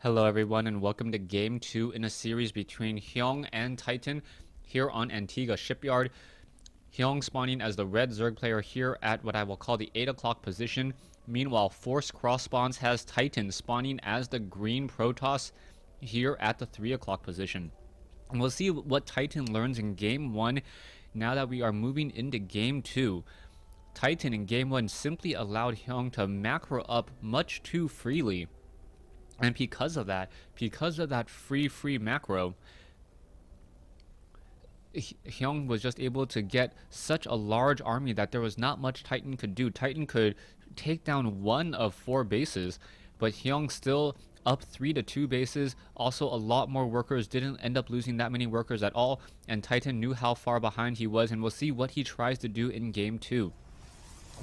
Hello everyone and welcome to game 2 in a series between Hyun and Titan here on Antigua Shipyard. Hyun spawning as the red Zerg player here at what I will call the 8 o'clock position. Meanwhile, Forced Cross Spawns has Titan spawning as the green Protoss here at the 3 o'clock position. And we'll see what Titan learns in game 1 now that we are moving into game 2. Titan in game 1 simply allowed Hyun to macro up much too freely. And because of that free macro, Hyun was just able to get such a large army that there was not much Titan could do. Titan could take down one of 4 bases, but Hyun still up 3 to 2 bases. Also, a lot more workers, didn't end up losing that many workers at all, and Titan knew how far behind he was, and we'll see what he tries to do in game 2.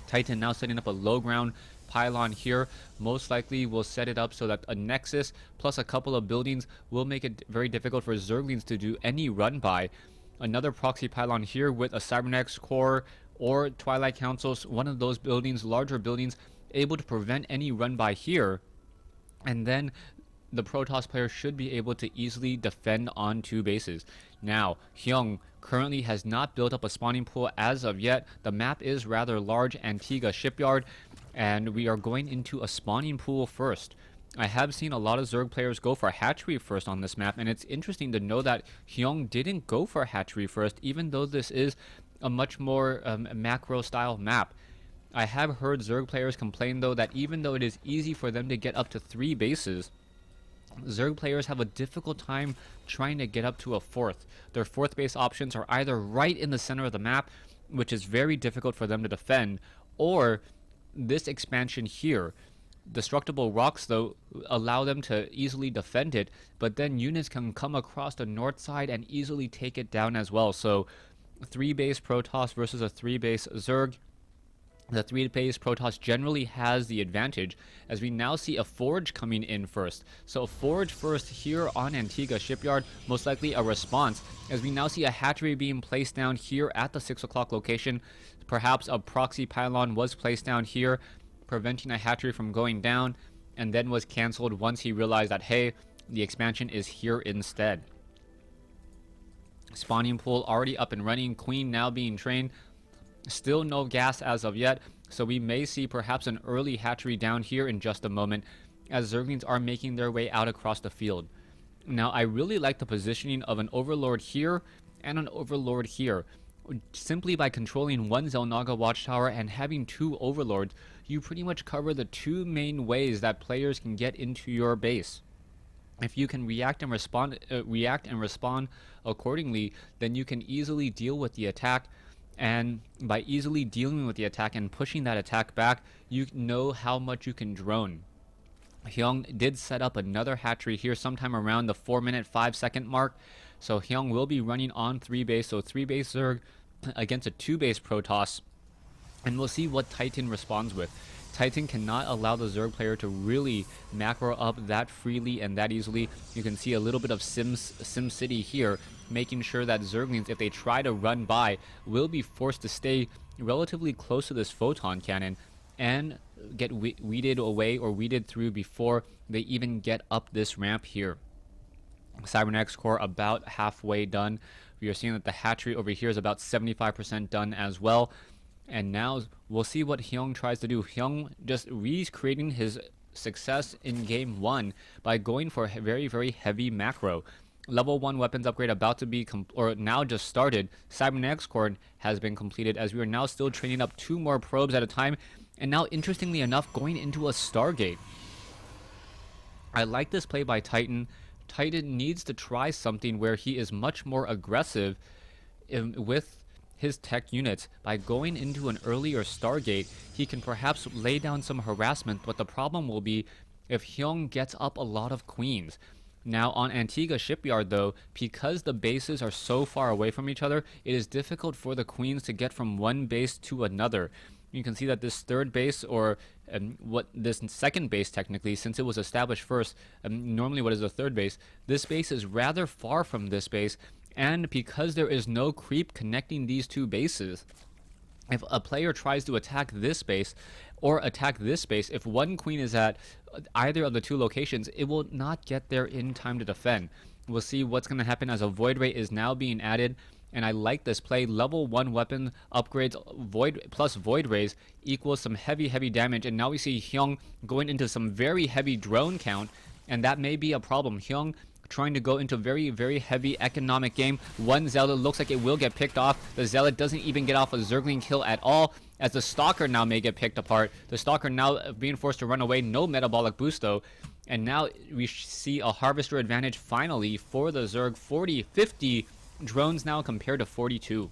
Titan now setting up a low ground pylon here. Most likely will set it up so that a nexus plus a couple of buildings will make it very difficult for Zerglings to do any run by. Another proxy pylon here with a Cybernetics core or Twilight Councils, one of those buildings, larger buildings, able to prevent any run by here. And then the Protoss player should be able to easily defend on 2 bases. Now, Hyun currently has not built up a spawning pool as of yet. The map is rather large, Antigua Shipyard, and we are going into a spawning pool first. I have seen a lot of Zerg players go for hatchery first on this map, and it's interesting to know that Hyun didn't go for hatchery first, even though this is a much more macro style map. I have heard Zerg players complain though that even though it is easy for them to get up to 3 bases, Zerg players have a difficult time trying to get up to a 4th. Their 4th base options are either right in the center of the map, which is very difficult for them to defend, or this expansion here. Destructible rocks though allow them to easily defend it, but then units can come across the north side and easily take it down as well. So 3 base Protoss versus a 3 base Zerg. The 3 base Protoss generally has the advantage, as we now see a forge coming in first. So a forge first here on Antigua Shipyard, most likely a response, as we now see a hatchery being placed down here at the 6 o'clock location. Perhaps a proxy pylon was placed down here, preventing a hatchery from going down, and then was cancelled once he realized that, hey, the expansion is here instead. Spawning pool already up and running, queen now being trained. Still no gas as of yet, so we may see perhaps an early hatchery down here in just a moment, as Zerglings are making their way out across the field. Now, I really like the positioning of an Overlord here and an Overlord here. Simply by controlling one Xel'Naga Watchtower and having 2 Overlords, you pretty much cover the 2 main ways that players can get into your base. If you can react and respond accordingly, then you can easily deal with the attack. And by easily dealing with the attack and pushing that attack back, you know how much you can drone. Hyun did set up another hatchery here sometime around the 4-minute 5-second mark. So Hyun will be running on 3 base, so 3 base Zerg against a 2 base Protoss. And we'll see what Titan responds with. Titan cannot allow the Zerg player to really macro up that freely and that easily. You can see a little bit of SimCity here, making sure that Zerglings, if they try to run by, will be forced to stay relatively close to this photon cannon and get weeded away or weeded through before they even get up this ramp here. Cybernetics core about halfway done. We are seeing that the hatchery over here is about 75% done as well. And now we'll see what Hyun tries to do. Hyun just recreating his success in game 1 by going for a very, very heavy macro. Level 1 weapons upgrade about to be now just started. Cybernetics core has been completed, as we are now still training up 2 more probes at a time. And now, interestingly enough, going into a Stargate. I like this play by Titan. Titan needs to try something where he is much more aggressive with his tech units. By going into an earlier Stargate, he can perhaps lay down some harassment, but the problem will be if Hyun gets up a lot of queens. Now on Antigua Shipyard though, because the bases are so far away from each other, it is difficult for the queens to get from one base to another. You can see that this 3rd base, or this 2nd base technically, since it was established first, normally what is the 3rd base, this base is rather far from this base, and because there is no creep connecting these 2 bases, If a player tries to attack this base or attack this base, if one queen is at either of the two locations, it will not get there in time to defend. We'll see what's going to happen as a Void Ray is now being added. And I like this play. Level 1 weapon upgrades Void plus Void Rays equals some heavy damage. And now we see Hyun going into some very heavy drone count. And that may be a problem. Hyun trying to go into very heavy economic game. One Zealot looks like it will get picked off. The Zealot doesn't even get off a Zergling kill at all, as the Stalker now may get picked apart. The Stalker now being forced to run away. No metabolic boost though. And now we see a Harvester advantage finally for the Zerg. 40-50 drones now compared to 42.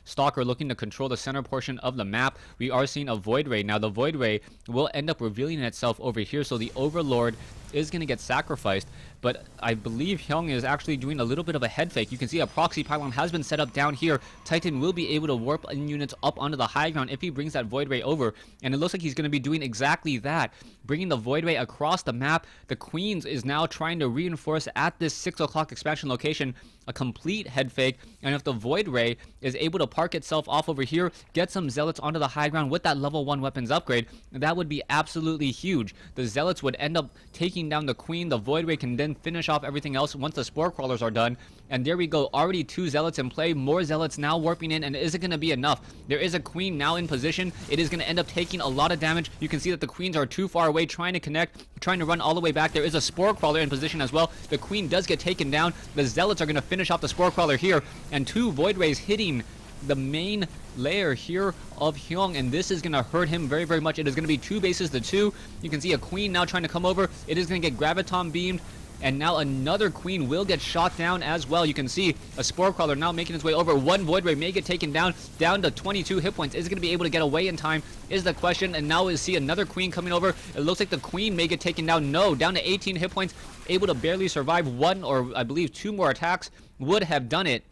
Stalker looking to control the center portion of the map. We are seeing a Void Ray. Now the Void Ray will end up revealing itself over here, so the Overlord is going to get sacrificed. But I believe Hyun is actually doing a little bit of a head fake. You can see a proxy pylon has been set up down here. Titan will be able to warp in units up onto the high ground if he brings that Void Ray over. And it looks like he's going to be doing exactly that. Bringing the Void Ray across the map. The Queens is now trying to reinforce at this 6 o'clock expansion location. A complete head fake. And if the Void Ray is able to park itself off over here, get some Zealots onto the high ground with that level 1 weapons upgrade, that would be absolutely huge. The Zealots would end up taking down the Queen. The Void Ray can then finish off everything else once the Spore Crawlers are done. And there we go, already 2 Zealots in play, more Zealots now warping in, and is it going to be enough? There is a Queen now in position. It is going to end up taking a lot of damage. You can see that the Queens are too far away, trying to connect, trying to run all the way back. There is a Spore Crawler in position as well. The Queen does get taken down. The Zealots are going to finish off the Spore Crawler here, and 2 Void Rays hitting the main layer here of Hyun, and this is going to hurt him very much. It is going to be 2 bases to 2. You can see a Queen now trying to come over. It is going to get Graviton beamed, and now another Queen will get shot down as well. You can see a Spore Crawler now making its way over. One Void Ray may get taken down to 22 hit points. Is it going to be able to get away in time is the question. And now we see another Queen coming over. It looks like the Queen may get taken down. No, down to 18 hit points, able to barely survive. 1 or I believe 2 more attacks would have done it.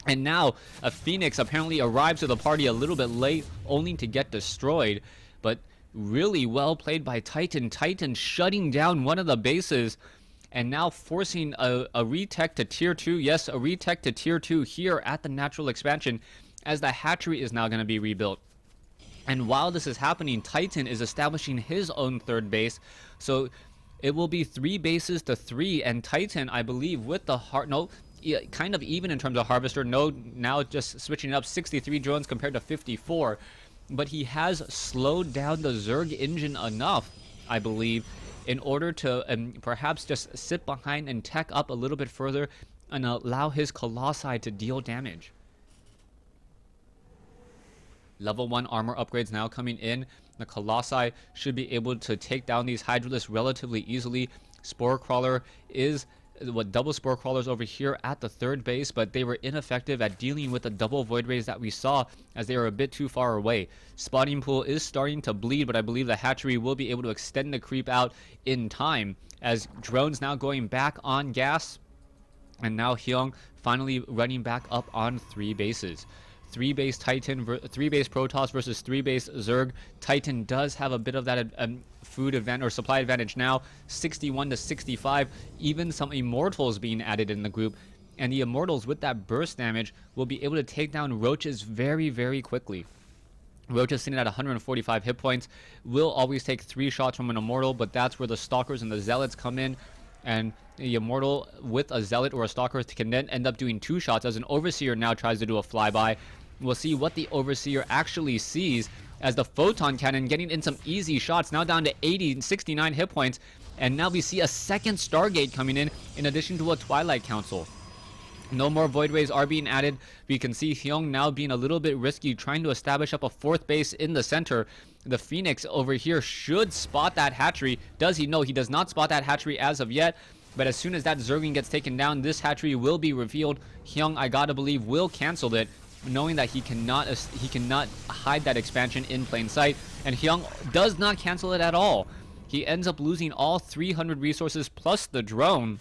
And now a Phoenix apparently arrives to the party a little bit late, only to get destroyed. But really well played by Titan. Titan shutting down one of the bases, and now forcing a retech to tier 2. Yes, a retech to tier 2 here at the natural expansion, as the hatchery is now going to be rebuilt. And while this is happening, Titan is establishing his own 3rd base. So it will be 3 bases to 3, and Titan, I believe, with the kind of even in terms of Harvester. No, now just switching it up, 63 drones compared to 54. But he has slowed down the Zerg engine enough, I believe, in order to perhaps just sit behind and tech up a little bit further and allow his Colossi to deal damage. Level 1 armor upgrades now coming in. The Colossi should be able to take down these Hydralisks relatively easily. Spore Crawler is double Spore Crawlers over here at the 3rd base, but they were ineffective at dealing with the double Void Rays that we saw, as they were a bit too far away. Spawning Pool is starting to bleed, but I believe the hatchery will be able to extend the creep out in time, as drones now going back on gas, and now Hyun finally running back up on 3 bases. 3 base Titan, 3 base Protoss versus 3 base Zerg. Titan does have a bit of that food advantage or supply advantage now, 61 to 65. Even some Immortals being added in the group, and the Immortals with that burst damage will be able to take down Roaches very quickly. Roach is sitting at 145 hit points, will always take 3 shots from an Immortal, but that's where the Stalkers and the Zealots come in. And the Immortal with a Zealot or a Stalker can then end up doing 2 shots, as an Overseer now tries to do a flyby. We'll see what the Overseer actually sees, as the Photon Cannon getting in some easy shots, now down to 80 and 69 hit points. And now we see a second Stargate coming in addition to a Twilight Council. No more Void Rays are being added. We can see Hyun now being a little bit risky, trying to establish up a 4th base in the center. The Phoenix over here should spot that hatchery. Does he? No, he does not spot that hatchery as of yet. But as soon as that Zergling gets taken down, this hatchery will be revealed. Hyun, I gotta believe, will cancel it, knowing that he cannot hide that expansion in plain sight. And Hyun does not cancel it at all. He ends up losing all 300 resources plus the drone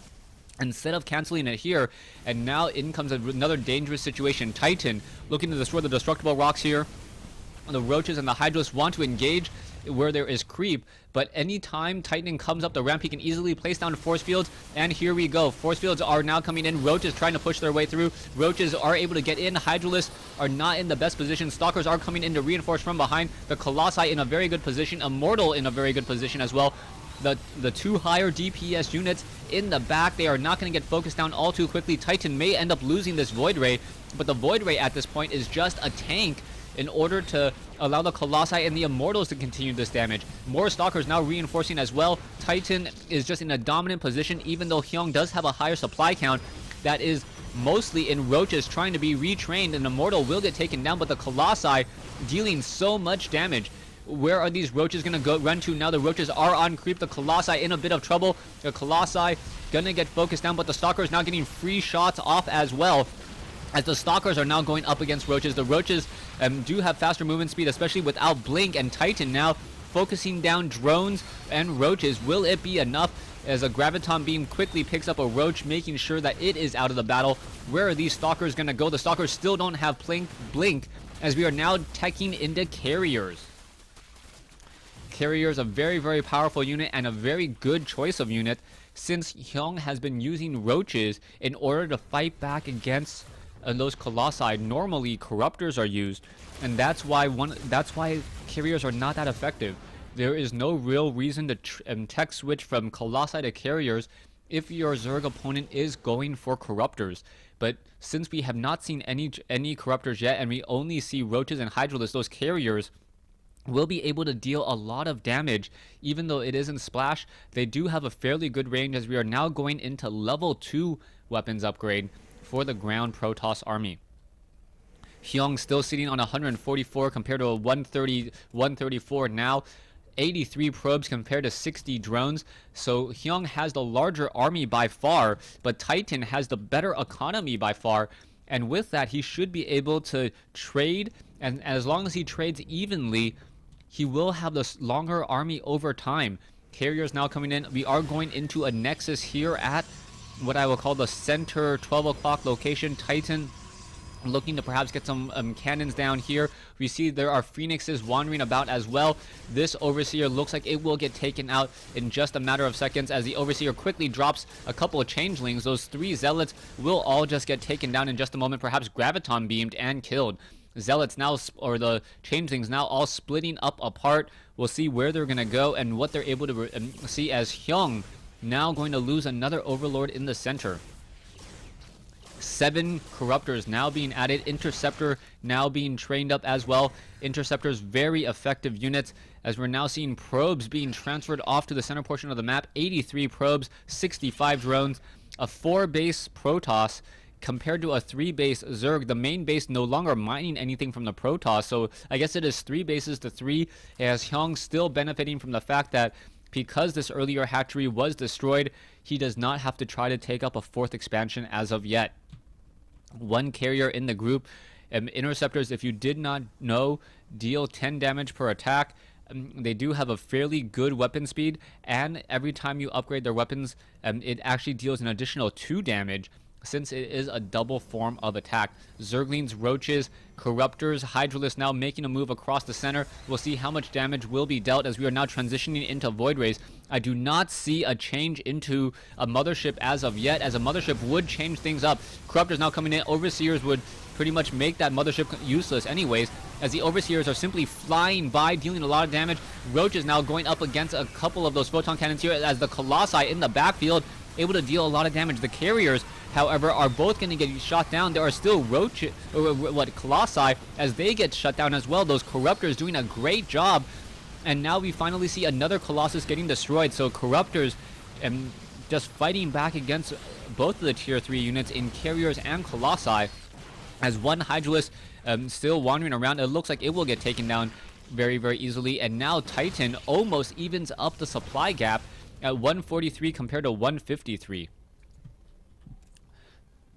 instead of canceling it here. And now in comes another dangerous situation. Titan looking to destroy the destructible rocks here. The Roaches and the Hydralisks want to engage where there is creep, but anytime Titan comes up the ramp, he can easily place down force fields, and here we go. Force fields are now coming in. Roaches trying to push their way through. Roaches are able to get in. Hydralisks are not in the best position. Stalkers are coming in to reinforce from behind. The Colossi in a very good position. Immortal in a very good position as well. The two higher DPS units in the back, they are not going to get focused down all too quickly. Titan may end up losing this Void Ray, but the Void Ray at this point is just a tank in order to allow the Colossi and the Immortals to continue this damage. More Stalkers now reinforcing as well. Titan is just in a dominant position, even though Hyun does have a higher supply count that is mostly in Roaches trying to be retrained. An Immortal will get taken down, but the Colossi dealing so much damage. Where are these Roaches going to run to now? The Roaches are on creep. The Colossi in a bit of trouble. The Colossi going to get focused down, but the Stalkers now getting free shots off as well, as the Stalkers are now going up against Roaches. The Roaches do have faster movement speed, especially without Blink, and Titan now focusing down drones and Roaches. Will it be enough as a Graviton Beam quickly picks up a Roach, making sure that it is out of the battle? Where are these Stalkers going to go? The Stalkers still don't have Blink, as we are now teching into Carriers. Carriers, a very, very powerful unit and a very good choice of unit, since Hyun has been using Roaches in order to fight back against those Colossi. Normally Corruptors are used, and that's why Carriers are not that effective. There is no real reason to tech switch from Colossi to Carriers if your Zerg opponent is going for Corruptors. But since we have not seen any Corruptors yet, and we only see Roaches and Hydralisks, those Carriers will be able to deal a lot of damage. Even though it isn't splash, they do have a fairly good range, as we are now going into level 2 weapons upgrade for the ground Protoss army. Hyun still sitting on 144 compared to a 134 now. 83 probes compared to 60 drones. So Hyun has the larger army by far, but Titan has the better economy by far. And with that, he should be able to trade, and as long as he trades evenly, he will have this longer army over time. Carriers now coming in. We are going into a nexus here at what I will call the center 12 o'clock location. Titan looking to perhaps get some cannons down here. We see there are Phoenixes wandering about as well. This Overseer looks like it will get taken out in just a matter of seconds, as the Overseer quickly drops a couple of Changelings. Those 3 Zealots will all just get taken down in just a moment, perhaps Graviton beamed and killed. Zealots now, or the Changelings now all splitting up apart. We'll see where they're going to go and what they're able to see, as Hyun now going to lose another Overlord in the center. 7 Corruptors now being added. Interceptor now being trained up as well. Interceptors, very effective units, as we're now seeing probes being transferred off to the center portion of the map. 83 probes, 65 drones, a 4-base Protoss compared to a 3-base Zerg. The main base no longer mining anything from the Protoss, so I guess it is 3 bases to 3, as Hyun still benefiting from the fact that because this earlier hatchery was destroyed, he does not have to try to take up a 4th expansion as of yet. 1 carrier in the group. Interceptors, if you did not know, deal 10 damage per attack. They do have a fairly good weapon speed, and every time you upgrade their weapons, it actually deals an additional 2 damage, since it is a double form of attack. Zerglings, Roaches, Corruptors, Hydralisks now making a move across the center. We'll see how much damage will be dealt, as we are now transitioning into Void Rays. I do not see a change into a Mothership as of yet, as a Mothership would change things up. Corruptors now coming in. Overseers would pretty much make that Mothership useless anyways, as the Overseers are simply flying by, dealing a lot of damage. Roaches now going up against a couple of those photon cannons here, as the Colossi in the backfield able to deal a lot of damage. The Carriers, however, are both going to get shot down. There are still Colossi, as they get shut down as well. Those Corruptors doing a great job, and now we finally see another Colossus getting destroyed. So Corruptors just fighting back against both of the tier 3 units in Carriers and Colossi, as 1 Hydralisk still wandering around. It looks like it will get taken down very, very easily, and now Titan almost evens up the supply gap at 143 compared to 153.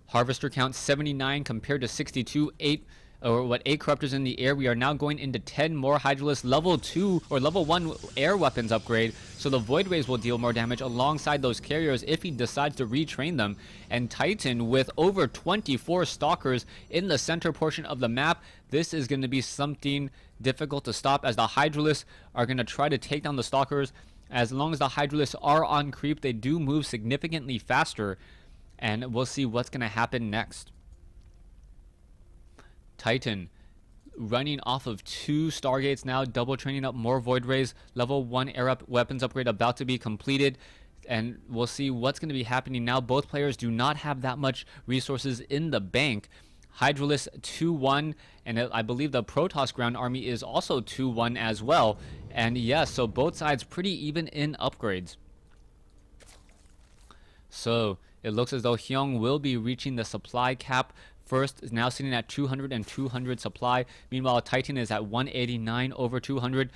Harvester count 79 compared to 62. 8 or what 8 corruptors in the air. We are now going into 10 more Hydralisk level 2 or level 1 air weapons upgrade, so the Void Rays will deal more damage alongside those carriers if he decides to retrain them. And Titan with over 24 stalkers in the center portion of the map, this is going to be something difficult to stop, as the Hydralisks are going to try to take down the stalkers. As long as the Hydralisks are on creep, they do move significantly faster, and we'll see what's going to happen next. Titan running off of 2 Stargates now, double training up more Void Rays. Level 1 air weapons upgrade about to be completed, and we'll see what's going to be happening now. Both players do not have that much resources in the bank. Hydralisk 2-1, and I believe the Protoss ground army is also 2-1 as well. And yes, so both sides pretty even in upgrades. So it looks as though Hyun will be reaching the supply cap first, is now sitting at 200 and 200 supply. Meanwhile, Titan is at 189 over 200.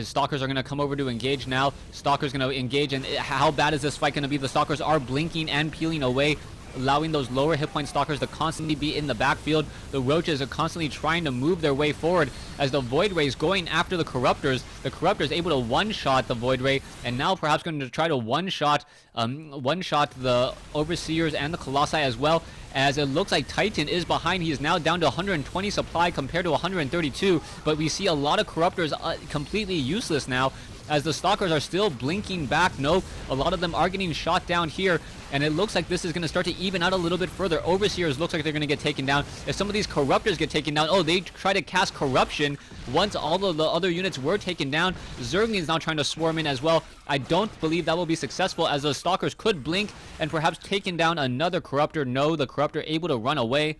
Stalkers are going to come over to engage now. Stalkers going to engage, and how bad is this fight going to be? The Stalkers are blinking and peeling away, allowing those lower hit point Stalkers to constantly be in the backfield. The Roaches are constantly trying to move their way forward as the Void Rays going after the Corruptors. The Corruptors able to one-shot the Void Ray, and now perhaps going to try to one-shot the Overseers and the Colossi as well, as it looks like Titan is behind. He is now down to 120 supply compared to 132, but we see a lot of Corruptors completely useless now, as the Stalkers are still blinking back. No, a lot of them are getting shot down here, and it looks like this is going to start to even out a little bit further. Overseers looks like they're going to get taken down. If some of these Corruptors get taken down, oh, they try to cast Corruption once all of the other units were taken down. Zergling's now trying to swarm in as well. I don't believe that will be successful, as those Stalkers could blink and perhaps taken down another Corruptor. No, the Corruptor able to run away,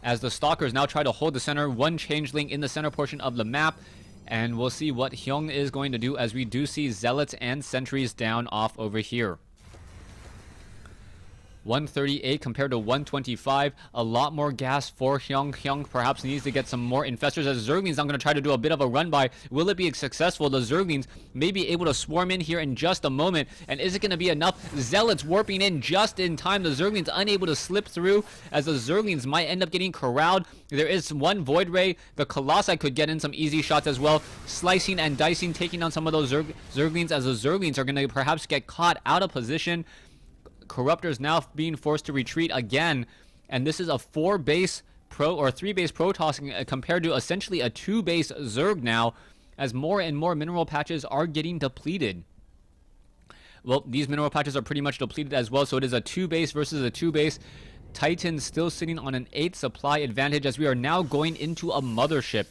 as the Stalkers now try to hold the center. One Changeling in the center portion of the map, and we'll see what Hyun is going to do, as we do see Zealots and Sentries down off over here. 138 compared to 125. A lot more gas for Hyun. Hyun perhaps needs to get some more infestors, as Zerglings now going to try to do a bit of a run by. Will it be successful? The Zerglings may be able to swarm in here in just a moment, and is it going to be enough? Zealots warping in just in time. The Zerglings unable to slip through, as the Zerglings might end up getting corralled. There is one Void Ray. The Colossi could get in some easy shots as well, slicing and dicing, taking down some of those Zerglings, as the Zerglings are going to perhaps get caught out of position. Corruptors now being forced to retreat again, and this is a 4-base or 3-base Protoss compared to essentially a 2-base Zerg now, as more and more mineral patches are getting depleted. Well, these mineral patches are pretty much depleted as well, so it is a 2-base versus a 2-base. Titan still sitting on an 8 supply advantage, as we are now going into a mothership.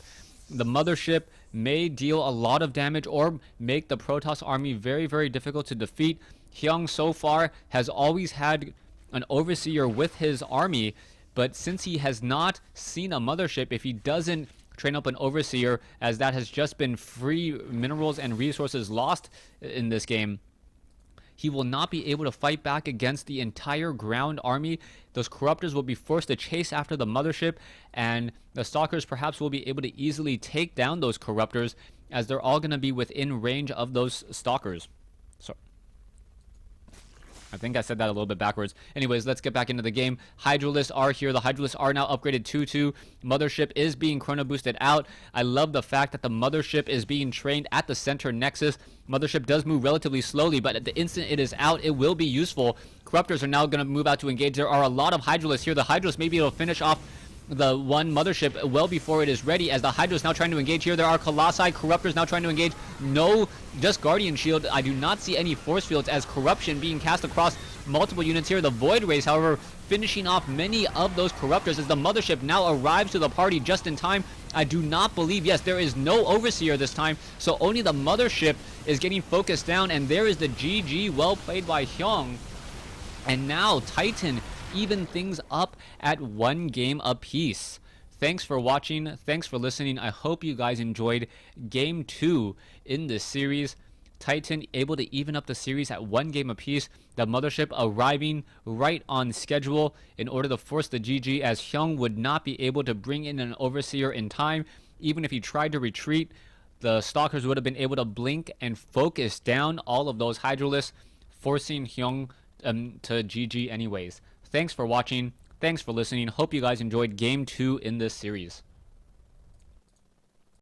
The mothership may deal a lot of damage or make the Protoss army very, very difficult to defeat. Hyun so far has always had an Overseer with his army, but since he has not seen a mothership, if he doesn't train up an Overseer, as that has just been free minerals and resources lost in this game, he will not be able to fight back against the entire ground army. Those Corruptors will be forced to chase after the mothership, and the Stalkers perhaps will be able to easily take down those Corruptors, as they're all going to be within range of those Stalkers. So I think I said that a little bit backwards. Anyways, let's get back into the game. Hydralisks are here. The Hydralisks are now upgraded 2-2. Mothership is being chrono boosted out. I love the fact that the Mothership is being trained at the center nexus. Mothership does move relatively slowly, but at the instant it is out, it will be useful. Corruptors are now going to move out to engage. There are a lot of Hydralisks here. The Hydralisks may be able to finish off the one mothership well before it is ready, as the Hydra is now trying to engage here. There are Colossi, Corruptors now trying to engage. No, just Guardian Shield. I do not see any force fields, as Corruption being cast across multiple units here. The Void Rays, however, finishing off many of those Corruptors, as the mothership now arrives to the party just in time. I do not believe, yes, there is no Overseer this time, so only the mothership is getting focused down, and there is the GG, well played by Hyun. And now Titan even things up at 1 game apiece. Thanks for watching. Thanks for listening. I hope you guys enjoyed game 2 in this series. Titan able to even up the series at 1 game apiece. The mothership arriving right on schedule in order to force the GG, as Hyun would not be able to bring in an Overseer in time. Even if he tried to retreat, the Stalkers would have been able to blink and focus down all of those Hydralisks, forcing Hyun to GG anyways. Thanks for watching. Thanks for listening. Hope you guys enjoyed game 2 in this series.